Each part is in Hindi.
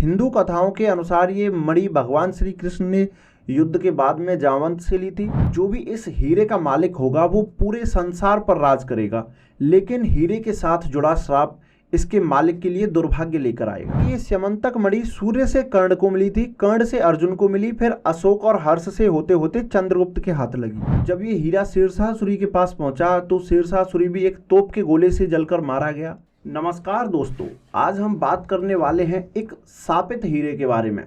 हिंदू कथाओं के अनुसार ये मणि भगवान श्री कृष्ण ने युद्ध के बाद में जामवंत से ली थी। जो भी इस हीरे का मालिक होगा वो पूरे संसार पर राज करेगा, लेकिन हीरे के साथ जुड़ा श्राप इसके मालिक के लिए दुर्भाग्य लेकर आएगा। ये स्यमंतक मणि सूर्य से कर्ण को मिली थी, कर्ण से अर्जुन को मिली, फिर अशोक और हर्ष से होते होते चंद्रगुप्त के हाथ लगी। जब ये हीरा शेरशाह के पास पहुंचा तो शेरशाह भी एक तोप के गोले से जलकर मारा गया। नमस्कार दोस्तों, आज हम बात करने वाले हैं एक शापित हीरे के बारे में।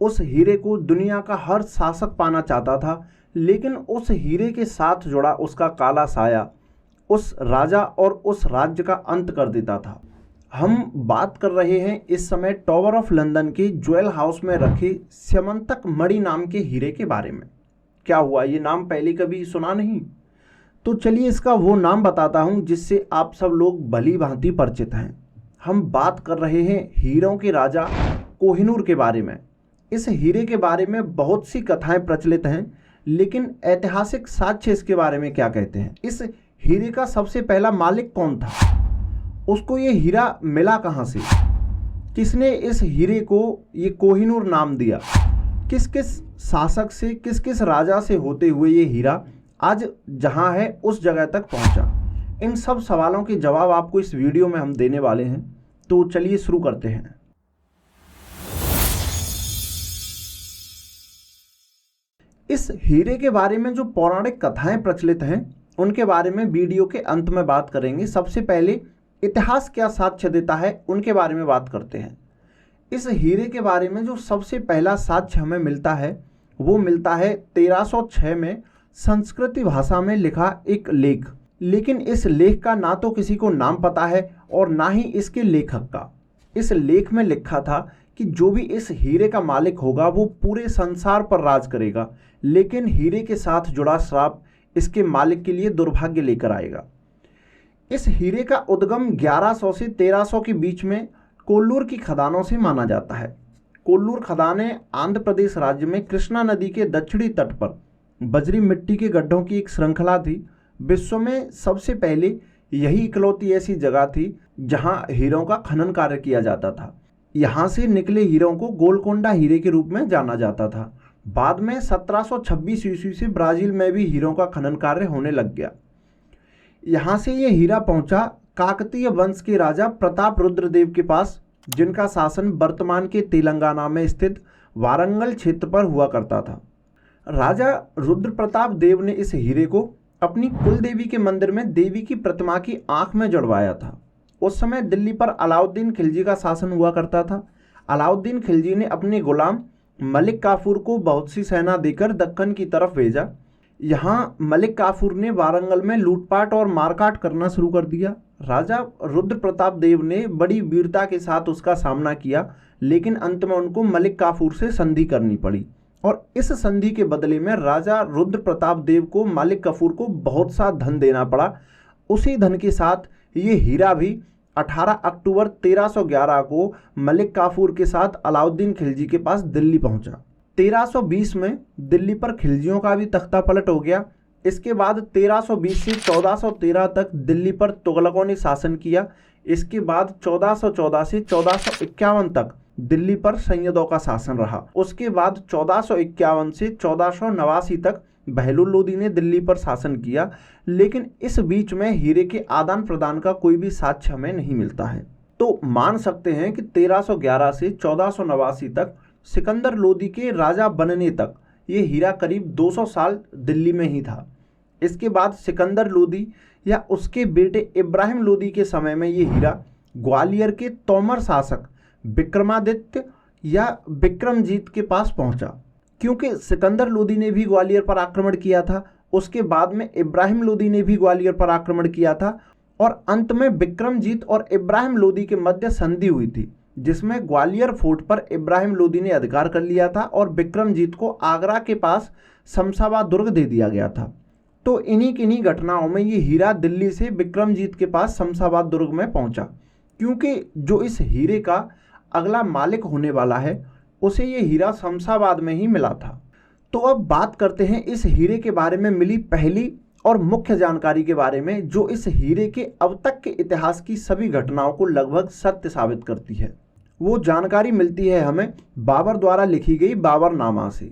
उस हीरे को दुनिया का हर शासक पाना चाहता था, लेकिन उस हीरे के साथ जुड़ा उसका काला साया उस राजा और उस राज्य का अंत कर देता था। हम बात कर रहे हैं इस समय टावर ऑफ लंदन के ज्वेल हाउस में रखे स्यमंतक मणि नाम के हीरे के बारे में। क्या हुआ, ये नाम पहले कभी सुना नहीं? तो चलिए इसका वो नाम बताता हूँ जिससे आप सब लोग भली भांति परिचित हैं। हम बात कर रहे हैं हीरों के राजा कोहिनूर के बारे में। इस हीरे के बारे में बहुत सी कथाएं प्रचलित हैं, लेकिन ऐतिहासिक साक्ष्य इसके बारे में क्या कहते हैं? इस हीरे का सबसे पहला मालिक कौन था? उसको ये हीरा मिला कहाँ से? किसने इस हीरे को ये कोहिनूर नाम दिया? किस किस शासक से, किस किस राजा से होते हुए ये हीरा आज जहाँ है उस जगह तक पहुँचा? इन सब सवालों के जवाब आपको इस वीडियो में हम देने वाले हैं। तो चलिए शुरू करते हैं। इस हीरे के बारे में जो पौराणिक कथाएं प्रचलित हैं उनके बारे में वीडियो के अंत में बात करेंगे। सबसे पहले इतिहास क्या साक्ष्य देता है उनके बारे में बात करते हैं। इस हीरे के बारे में जो सबसे पहला साक्ष्य हमें मिलता है वो मिलता है 1306 में संस्कृत भाषा में लिखा एक लेख। लेकिन इस लेख का ना तो किसी को नाम पता है और ना ही इसके लेखक का। इस लेख में लिखा था कि जो भी इस हीरे का मालिक होगा वो पूरे संसार पर राज करेगा, लेकिन हीरे के साथ जुड़ा श्राप इसके मालिक के लिए दुर्भाग्य लेकर आएगा। इस हीरे का उद्गम 1100 से 1300 के बीच में कोल्लूर की खदानों से माना जाता है। कोल्लूर खदानें आंध्र प्रदेश राज्य में कृष्णा नदी के दक्षिणी तट पर बजरी मिट्टी के गड्ढों की एक श्रृंखला थी। विश्व में सबसे पहले यही इकलौती ऐसी जगह थी जहां हीरों का खनन कार्य किया जाता था। यहाँ से निकले हीरों को गोलकोंडा हीरे के रूप में जाना जाता था। बाद में 1726 ईस्वी से ब्राजील में भी हीरों का खनन कार्य होने लग गया। यहाँ से ये हीरा पहुंचा काकतीय वंश के राजा प्रताप रुद्रदेव के पास, जिनका शासन वर्तमान के तेलंगाना में स्थित वारंगल क्षेत्र पर हुआ करता था। राजा रुद्र प्रताप देव ने इस हीरे को अपनी कुल देवी के मंदिर में देवी की प्रतिमा की आंख में जड़वाया था। उस समय दिल्ली पर अलाउद्दीन खिलजी का शासन हुआ करता था। अलाउद्दीन खिलजी ने अपने गुलाम मलिक काफूर को बहुत सी सेना देकर दक्कन की तरफ भेजा। यहाँ मलिक काफूर ने वारंगल में लूटपाट और मारकाट करना शुरू कर दिया। राजा रुद्र प्रताप देव ने बड़ी वीरता के साथ उसका सामना किया, लेकिन अंत में उनको मलिक काफूर से संधि करनी पड़ी और इस संधि के बदले में राजा रुद्र प्रताप देव को मलिक काफूर को बहुत सा धन देना पड़ा। उसी धन के साथ ये हीरा भी 18 अक्टूबर 1311 को मलिक काफूर के साथ अलाउद्दीन खिलजी के पास दिल्ली पहुंचा। 1320 में दिल्ली पर खिलजियों का भी तख्ता पलट हो गया। इसके बाद 1320 से 1413 तक दिल्ली पर तुगलकों ने शासन किया। इसके बाद 1414 से 1451 तक दिल्ली पर सैयदों का शासन रहा। उसके बाद 1451 से 1489 तक बहलुल लोदी ने दिल्ली पर शासन किया, लेकिन इस बीच में हीरे के आदान प्रदान का कोई भी साक्ष्य हमें नहीं मिलता है। तो मान सकते हैं कि 1311 से 1489 तक सिकंदर लोदी के राजा बनने तक ये हीरा करीब 200 साल दिल्ली में ही था। इसके बाद सिकंदर लोदी या उसके बेटे इब्राहिम लोदी के समय में ये हीरा ग्वालियर के तोमर शासक विक्रमादित्य या विक्रमजीत के पास पहुंचा, क्योंकि सिकंदर लोदी ने भी ग्वालियर पर आक्रमण किया था। उसके बाद में इब्राहिम लोदी ने भी ग्वालियर पर आक्रमण किया था और अंत में विक्रमजीत और इब्राहिम लोदी के मध्य संधि हुई थी, जिसमें ग्वालियर फोर्ट पर इब्राहिम लोदी ने अधिकार कर लिया था और विक्रमजीत को आगरा के पास शमशाबाद दुर्ग दे दिया गया था। तो इन्हीं घटनाओं में ये हीरा दिल्ली से विक्रमजीत के पास शमशाबाद दुर्ग में पहुंचा, क्योंकि जो इस हीरे का अगला मालिक होने वाला है उसे ये हीरा शमशाबाद में ही मिला था। तो अब बात करते हैं इस हीरे के बारे में मिली पहली और मुख्य जानकारी के बारे में, जो इस हीरे के अब तक के इतिहास की सभी घटनाओं को लगभग सत्य साबित करती है। वो जानकारी मिलती है हमें बाबर द्वारा लिखी गई बाबरनामा से।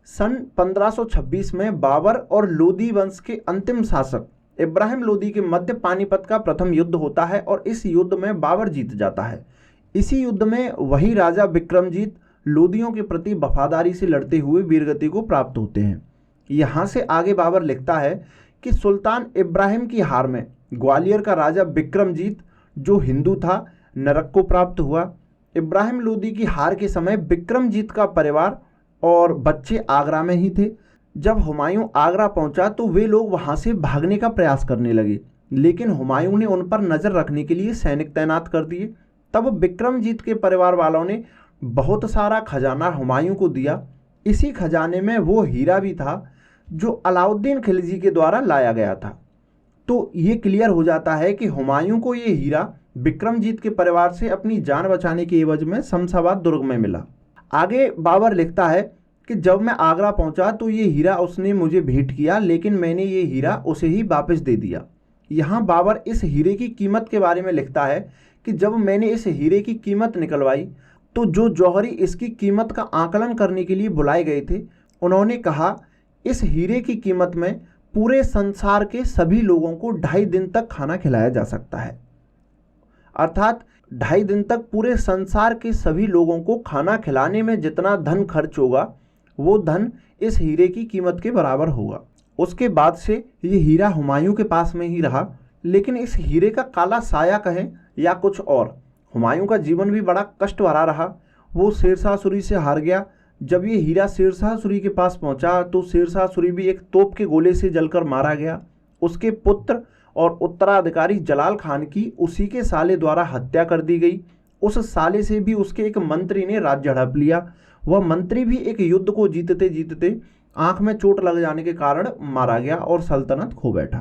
सन 1526 में बाबर और लोदी वंश के अंतिम शासक इब्राहिम लोदी के मध्य पानीपत का प्रथम युद्ध होता है और इस युद्ध में बाबर जीत जाता है। इसी युद्ध में वही राजा विक्रमजीत लोदियों के प्रति वफादारी से लड़ते हुए वीरगति को प्राप्त होते हैं। यहाँ से आगे बाबर लिखता है कि सुल्तान इब्राहिम की हार में ग्वालियर का राजा विक्रमजीत जो हिंदू था नरक को प्राप्त हुआ। इब्राहिम लोदी की हार के समय विक्रमजीत का परिवार और बच्चे आगरा में ही थे। जब हुमायूं आगरा पहुंचा तो वे लोग वहां से भागने का प्रयास करने लगे, लेकिन हुमायूं ने उन पर नज़र रखने के लिए सैनिक तैनात कर दिए। तब विक्रमजीत के परिवार वालों ने बहुत सारा खजाना हुमायूं को दिया। इसी खजाने में वो हीरा भी था जो अलाउद्दीन खिलजी के द्वारा लाया गया था। तो ये क्लियर हो जाता है कि हुमायूं को ये हीरा विक्रमजीत के परिवार से अपनी जान बचाने के एवज में शमशाबाद दुर्ग में मिला। आगे बाबर लिखता है कि जब मैं आगरा पहुंचा तो ये हीरा उसने मुझे भेंट किया, लेकिन मैंने ये हीरा उसे ही वापस दे दिया। यहाँ बाबर इस हीरे की कीमत के बारे में लिखता है कि जब मैंने इस हीरे की कीमत निकलवाई तो जो जौहरी इसकी कीमत का आकलन करने के लिए बुलाए गए थे उन्होंने कहा इस हीरे की कीमत में पूरे संसार के सभी लोगों को 2.5 दिन तक खाना खिलाया जा सकता है। अर्थात 2.5 दिन तक पूरे संसार के सभी लोगों को खाना खिलाने में जितना धन खर्च होगा वो धन इस हीरे की कीमत के बराबर होगा। उसके बाद से ये हीरा हुमायूं के पास में ही रहा, लेकिन इस हीरे का काला साया कहें या कुछ और, हुमायूं का जीवन भी बड़ा कष्ट भरा रहा। वो शेरशाह सूरी से हार गया। जब ये हीरा शेरशाह सूरी के पास पहुंचा तो शेरशाह सूरी भी एक तोप के गोले से जलकर मारा गया। उसके पुत्र और उत्तराधिकारी जलाल खान की उसी के साले द्वारा हत्या कर दी गई। उस साले से भी उसके एक मंत्री ने राज्य हड़प लिया। वह मंत्री भी एक युद्ध को जीतते जीतते आंख में चोट लग जाने के कारण मारा गया और सल्तनत खो बैठा।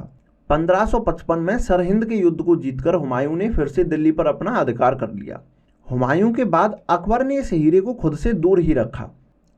1555 में सरहिंद के युद्ध को जीतकर हुमायूं ने फिर से दिल्ली पर अपना अधिकार कर लिया। हुमायूं के बाद अकबर ने इस हीरे को खुद से दूर ही रखा।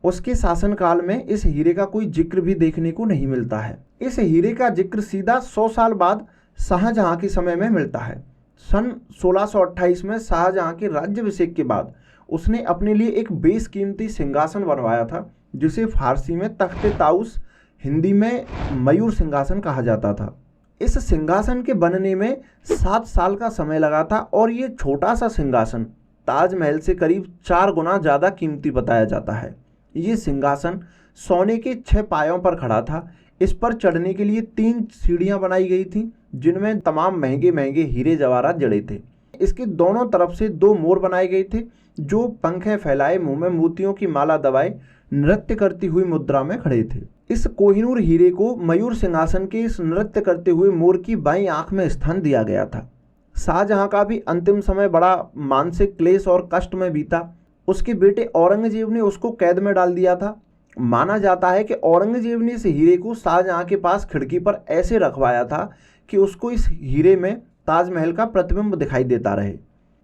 उसके शासनकाल में इस हीरे का कोई जिक्र भी देखने को नहीं मिलता है। इस हीरे का जिक्र सीधा 100 साल बाद शाहजहां के समय में मिलता है। सन 1628 में शाहजहां के राज्याभिषेक के बाद उसने अपने लिए एक बेशकीमती सिंहासन बनवाया था जिसे फारसी में तख्ते ताउस, हिंदी में मयूर सिंहासन कहा जाता था। इस सिंहासन के बनने में 7 साल का समय लगा था और ये छोटा सा सिंहासन ताजमहल से करीब 4 गुना ज़्यादा कीमती बताया जाता है। ये सिंहासन सोने के 6 पायों पर खड़ा था। इस पर चढ़ने के लिए 3 सीढ़ियां बनाई गई थीं जिनमें तमाम महंगे महंगे हीरे जवाहरात जड़े थे। इसके दोनों तरफ से 2 मोर बनाए गए थे जो पंखे फैलाए मुंह में मोतियों की माला दबाए नृत्य करती हुई मुद्रा में खड़े थे। इस कोहिनूर हीरे को मयूर सिंहासन के इस नृत्य करते हुए मोर की बाईं आंख में स्थान दिया गया था। शाहजहां का भी अंतिम समय बड़ा मानसिक क्लेश और कष्ट में बीता। उसके बेटे औरंगजेब ने उसको कैद में डाल दिया था। माना जाता है कि औरंगजेब ने इस हीरे को शाहजहां के पास खिड़की पर ऐसे रखवाया था कि उसको इस हीरे में ताजमहल का प्रतिबिंब दिखाई देता रहे।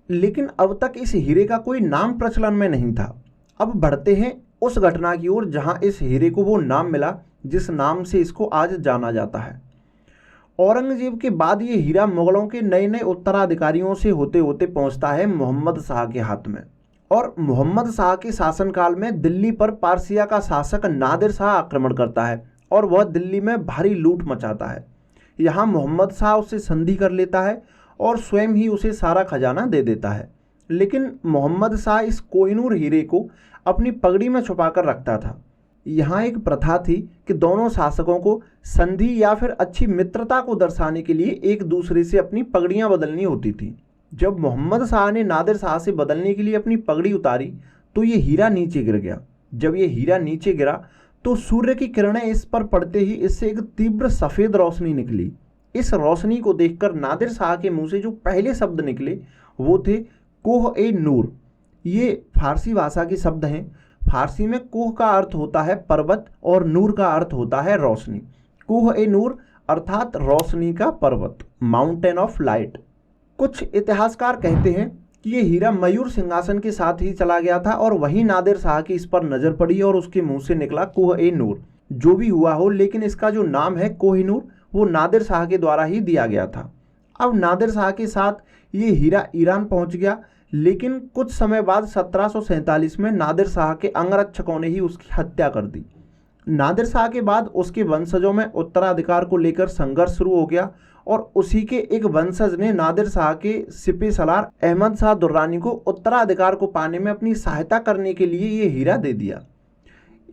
लेकिन अब तक इस हीरे का कोई नाम प्रचलन में नहीं था। अब बढ़ते हैं उस घटना की ओर जहां इस हीरे को वो नाम मिला जिस नाम से इसको आज जाना जाता है। औरंगजेब के बाद ये हीरा मुगलों के नए नए उत्तराधिकारियों से होते होते पहुंचता है मोहम्मद शाह के हाथ में। और मोहम्मद शाह के शासनकाल में दिल्ली पर पारसिया का शासक नादिर शाह आक्रमण करता है और वह दिल्ली में भारी लूट मचाता है। यहाँ मोहम्मद शाह उससे संधि कर लेता है और स्वयं ही उसे सारा खजाना दे देता है। लेकिन मोहम्मद शाह इस कोहिनूर हीरे को अपनी पगड़ी में छुपाकर रखता था। यहाँ एक प्रथा थी कि दोनों शासकों को संधि या फिर अच्छी मित्रता को दर्शाने के लिए एक दूसरे से अपनी पगड़ियाँ बदलनी होती थी। जब मोहम्मद शाह ने नादिर शाह से बदलने के लिए अपनी पगड़ी उतारी तो ये हीरा नीचे गिर गया। जब ये हीरा नीचे गिरा तो सूर्य की किरणें इस पर पड़ते ही इससे एक तीव्र सफ़ेद रोशनी निकली। इस रोशनी को देखकर नादिर शाह के मुंह से जो पहले शब्द निकले वो थे कोह ए नूर। ये फारसी भाषा के शब्द हैं। फारसी में कोह का अर्थ होता है पर्वत और नूर का अर्थ होता है रोशनी। कोह ए नूर अर्थात रोशनी का पर्वत, माउंटेन ऑफ लाइट। कुछ इतिहासकार कहते हैं कि ये हीरा मयूर सिंहासन के साथ ही चला गया था और वहीं नादिर शाह की इस पर नज़र पड़ी और उसके मुंह से निकला कोह ए नूर। जो भी हुआ हो, लेकिन इसका जो नाम है कोहिनूर वो नादिर शाह के द्वारा ही दिया गया था। अब नादिर शाह के साथ ये हीरा ईरान पहुंच गया। लेकिन कुछ समय बाद 1747 में नादिर शाह के अंगरक्षकों ने ही उसकी हत्या कर दी। नादिर शाह के बाद उसके वंशजों में उत्तराधिकार को लेकर संघर्ष शुरू हो गया और उसी के एक वंशज ने नादिर शाह के सिपह सलार अहमद शाह दुर्रानी को उत्तराधिकार को पाने में अपनी सहायता करने के लिए ये हीरा दे दिया।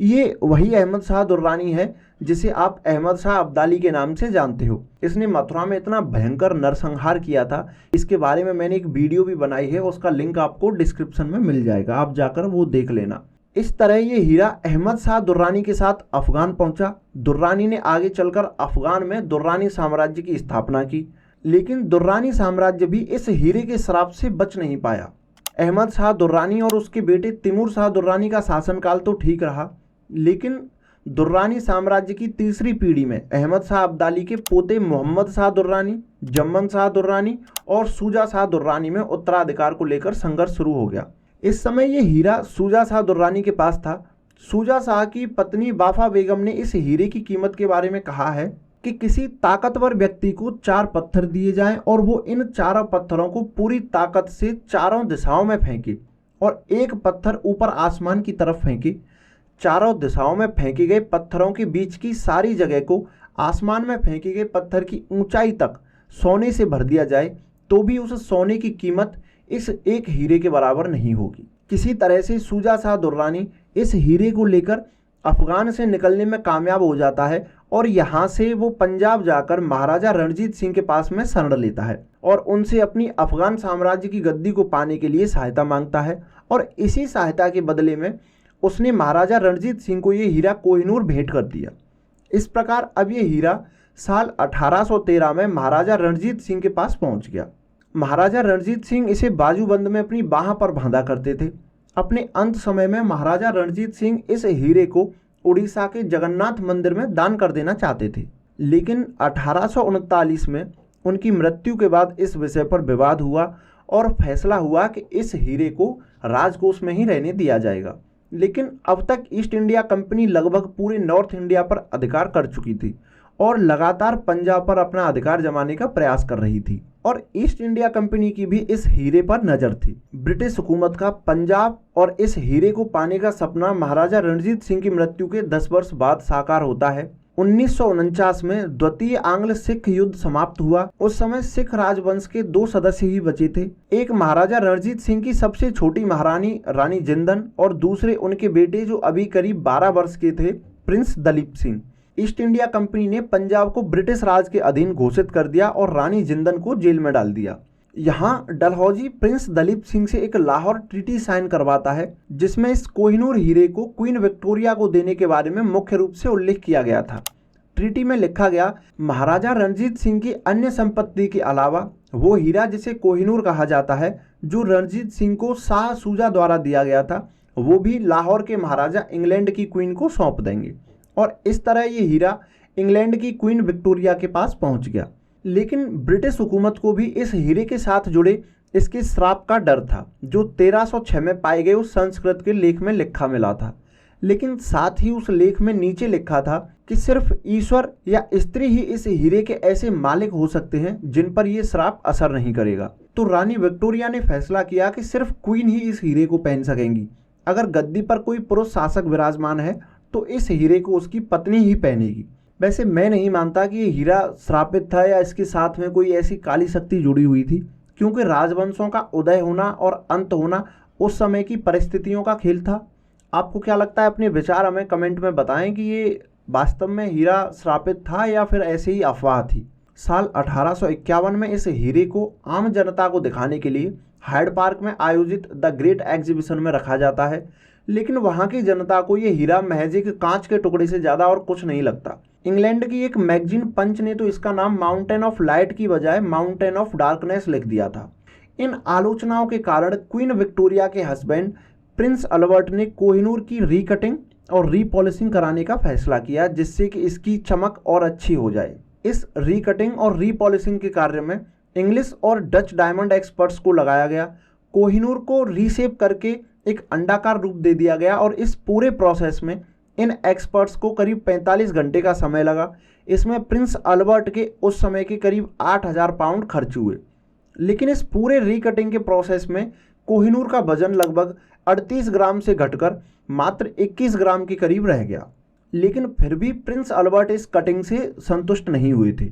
ये वही अहमद शाह दुर्रानी है जिसे आप अहमद शाह अब्दाली के नाम से जानते हो। इसने मथुरा में इतना भयंकर नरसंहार किया था, इसके बारे में मैंने एक वीडियो भी बनाई है, उसका लिंक आपको डिस्क्रिप्शन में मिल जाएगा, आप जाकर वो देख लेना। इस तरह ये हीरा अहमद शाह दुर्रानी के साथ अफगान पहुंचा। दुर्रानी ने आगे चलकर अफगान में दुर्रानी साम्राज्य की स्थापना की, लेकिन दुर्रानी साम्राज्य भी इस हीरे के श्राप से बच नहीं पाया। अहमद शाह दुर्रानी और उसके बेटे तिमूर शाह दुर्रानी का शासनकाल तो ठीक रहा, लेकिन दुर्रानी साम्राज्य की तीसरी पीढ़ी में अहमद शाह अब्दाली के पोते मोहम्मद शाह दुर्रानी, जम्मन शाह दुर्रानी और शुजा शाह दुर्रानी में उत्तराधिकार को लेकर संघर्ष शुरू हो गया। इस समय ये हीरा शुजा शाह दुर्रानी के पास था। शुजा शाह की पत्नी वाफा बेगम ने इस हीरे की कीमत के बारे में कहा है कि किसी ताकतवर व्यक्ति को 4 पत्थर दिए जाएं और वो इन चारों पत्थरों को पूरी ताकत से चारों दिशाओं में फेंके और एक पत्थर ऊपर आसमान की तरफ फेंके। चारों दिशाओं में फेंके गए पत्थरों के बीच की सारी जगह को आसमान में फेंके गए पत्थर की ऊंचाई तक सोने से भर दिया जाए तो भी उस सोने की कीमत इस एक हीरे के बराबर नहीं होगी। किसी तरह से शुजा शाह दुर्रानी इस हीरे को लेकर अफगान से निकलने में कामयाब हो जाता है और यहाँ से वो पंजाब जाकर महाराजा रणजीत सिंह के पास में शरण लेता है और उनसे अपनी अफगान साम्राज्य की गद्दी को पाने के लिए सहायता मांगता है और इसी सहायता के बदले में उसने महाराजा रणजीत सिंह को ये हीरा कोहिनूर भेंट कर दिया। इस प्रकार अब ये हीरा साल 1813 में महाराजा रणजीत सिंह के पास पहुंच गया। महाराजा रणजीत सिंह इसे बाजूबंद में अपनी बाह पर बांधा करते थे। अपने अंत समय में महाराजा रणजीत सिंह इस हीरे को उड़ीसा के जगन्नाथ मंदिर में दान कर देना चाहते थे, लेकिन 1839 में उनकी मृत्यु के बाद इस विषय पर विवाद हुआ और फैसला हुआ कि इस हीरे को राजकोष में ही रहने दिया जाएगा। लेकिन अब तक ईस्ट इंडिया कंपनी लगभग पूरे नॉर्थ इंडिया पर अधिकार कर चुकी थी और लगातार पंजाब पर अपना अधिकार जमाने का प्रयास कर रही थी और ईस्ट इंडिया कंपनी की भी इस हीरे पर नजर थी। ब्रिटिश हुकूमत का पंजाब और इस हीरे को पाने का सपना महाराजा रणजीत सिंह की मृत्यु के 10 वर्ष बाद साकार होता है। 1949 में द्वितीय आंग्ल सिख युद्ध समाप्त हुआ। उस समय सिख राजवंश के 2 सदस्य ही बचे थे, एक महाराजा रणजीत सिंह की सबसे छोटी महारानी रानी जिंदन और दूसरे उनके बेटे जो अभी करीब 12 वर्ष के थे, prince Dalip Singh. East India Company ने पंजाब को ब्रिटिश राज के अधीन घोषित कर दिया और रानी जिंदन को जेल में डाल दिया। यहाँ डलहौजी प्रिंस दलीप सिंह से एक लाहौर ट्रीटी साइन करवाता है जिसमें इस कोहिनूर हीरे को क्वीन विक्टोरिया को देने के बारे में मुख्य रूप से उल्लेख किया गया था। ट्रीटी में लिखा गया महाराजा रणजीत सिंह की अन्य संपत्ति के अलावा वो हीरा जिसे कोहिनूर कहा जाता है जो रणजीत सिंह को शाह शुजा द्वारा दिया गया था, वो भी लाहौर के महाराजा इंग्लैंड की क्वीन को सौंप देंगे। और इस तरह ये हीरा इंग्लैंड की क्वीन विक्टोरिया के पास पहुंच गया। लेकिन ब्रिटिश हुकूमत को भी इस हीरे के साथ जुड़े इसके श्राप का डर था जो 1306 में पाए गए उस संस्कृत के लेख में लिखा मिला था। लेकिन साथ ही उस लेख में नीचे लिखा था कि सिर्फ ईश्वर या स्त्री ही इस हीरे के ऐसे मालिक हो सकते हैं जिन पर यह श्राप असर नहीं करेगा। तो रानी विक्टोरिया ने फैसला किया कि सिर्फ क्वीन ही इस हीरे को पहन सकेंगी। अगर गद्दी पर कोई पुरुष शासक विराजमान है तो इस हीरे को उसकी पत्नी ही पहनेगी। वैसे मैं नहीं मानता कि ये हीरा श्रापित था या इसके साथ में कोई ऐसी काली शक्ति जुड़ी हुई थी, क्योंकि राजवंशों का उदय होना और अंत होना उस समय की परिस्थितियों का खेल था। आपको क्या लगता है? अपने विचार हमें कमेंट में बताएं कि ये वास्तव में हीरा श्रापित था या फिर ऐसे ही अफवाह थी। साल 1851 में इस हीरे को आम जनता को दिखाने के लिए हाइड पार्क में आयोजित द ग्रेट एग्जीबिशन में रखा जाता है, लेकिन वहां की जनता को यह हीरा महज एक कांच के टुकड़े से ज्यादा और कुछ नहीं लगता। इंग्लैंड की एक मैगजीन पंच ने तो इसका नाम माउंटेन ऑफ लाइट की बजाय माउंटेन ऑफ डार्कनेस लिख दिया था। इन आलोचनाओं के कारण क्वीन विक्टोरिया के हस्बैंड प्रिंस अल्बर्ट ने कोहिनूर की रीकटिंग और रीपॉलिशिंग कराने का फैसला किया जिससे कि इसकी चमक और अच्छी हो जाए। इस रीकटिंग और रीपॉलिशिंग के कार्य में इंग्लिश और डच डायमंड एक्सपर्ट्स को लगाया गया। कोहिनूर को रीशेप करके एक अंडाकार रूप दे दिया गया और इस पूरे प्रोसेस में इन एक्सपर्ट्स को करीब 45 घंटे का समय लगा। इसमें प्रिंस अल्बर्ट के उस समय के करीब 8000 पाउंड खर्च हुए। लेकिन इस पूरे रीकटिंग के प्रोसेस में कोहिनूर का वजन लगभग 38 ग्राम से घटकर मात्र 21 ग्राम के करीब रह गया। लेकिन फिर भी प्रिंस अल्बर्ट इस कटिंग से संतुष्ट नहीं हुए थे।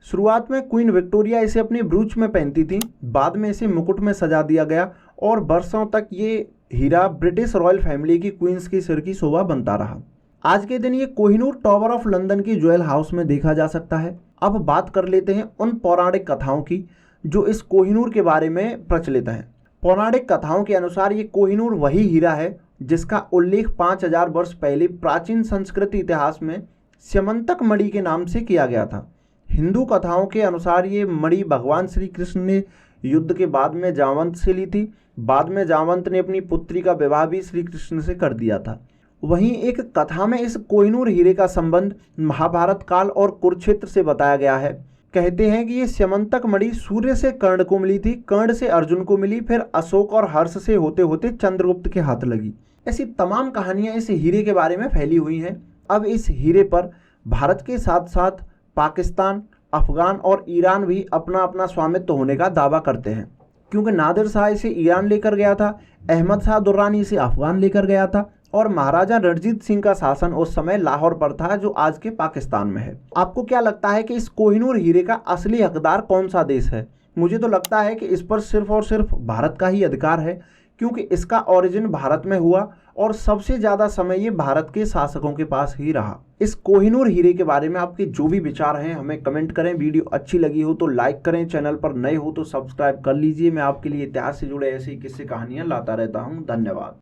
शुरुआत में क्वीन विक्टोरिया इसे अपनी ब्रूच में पहनती थी, बाद में इसे मुकुट में सजा दिया गया और वर्षों तक ये हीरा ब्रिटिश रॉयल फैमिली की क्वींस की सिर की शोभा बनता रहा। आज के दिन ये कोहिनूर टावर ऑफ लंदन की ज्वेल हाउस में देखा जा सकता है। अब बात कर लेते हैं उन पौराणिक कथाओं की जो इस कोहिनूर के बारे में प्रचलित हैं। पौराणिक कथाओं के अनुसार ये कोहिनूर वही हीरा है जिसका उल्लेख 5000 वर्ष पहले प्राचीन संस्कृत इतिहास में स्यमंतक मणि के नाम से किया गया था। हिंदू कथाओं के अनुसार ये मणि भगवान श्री कृष्ण ने युद्ध के बाद में जामवंत से ली थी। बाद में जामवंत ने अपनी पुत्री का विवाह भी श्री कृष्ण से कर दिया था। वहीं एक कथा में इस कोहिनूर हीरे का संबंध महाभारत काल और कुरुक्षेत्र से बताया गया है। कहते हैं कि ये स्यमंतक मणि सूर्य से कर्ण को मिली थी, कर्ण से अर्जुन को मिली, फिर अशोक और हर्ष से होते होते चंद्रगुप्त के हाथ लगी। ऐसी तमाम कहानियां इस हीरे के बारे में फैली हुई हैं। अब इस हीरे पर भारत के साथ साथ पाकिस्तान, अफगान और ईरान भी अपना अपना स्वामित्व होने का दावा करते हैं, क्योंकि नादिर शाह इसे ईरान लेकर गया था, अहमद शाह दुर्रानी इसे अफगान लेकर गया था और महाराजा रणजीत सिंह का शासन उस समय लाहौर पर था जो आज के पाकिस्तान में है। आपको क्या लगता है कि इस कोहिनूर हीरे का असली हकदार कौन सा देश है? मुझे तो लगता है कि इस पर सिर्फ और सिर्फ भारत का ही अधिकार है, क्योंकि इसका ओरिजिन भारत में हुआ और सबसे ज़्यादा समय ये भारत के शासकों के पास ही रहा। इस कोहिनूर हीरे के बारे में आपके जो भी विचार हैं हमें कमेंट करें। वीडियो अच्छी लगी हो तो लाइक करें, चैनल पर नए हो तो सब्सक्राइब कर लीजिए। मैं आपके लिए इतिहास से जुड़े ऐसी किस्से कहानियाँ लाता रहता हूँ। धन्यवाद।